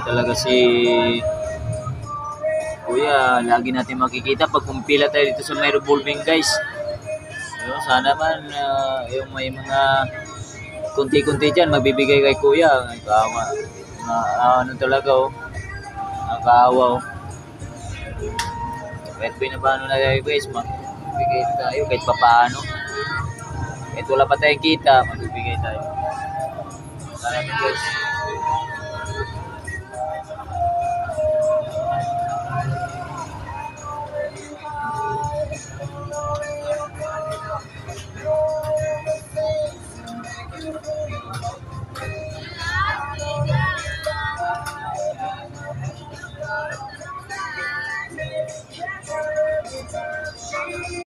talaga si Kuya. Lagi natin makikita pag pumpila tayo dito sa may revolving guys. Sana man yung may mga kunti-kunti dyan magbibigay kay Kuya. Kaawa. Ano talaga nakakaawa Kahit binabano na tayo guys, magbibigay tayo kahit papaano. Kahit wala pa tayong kita, magbibigay tayo. Sana guys.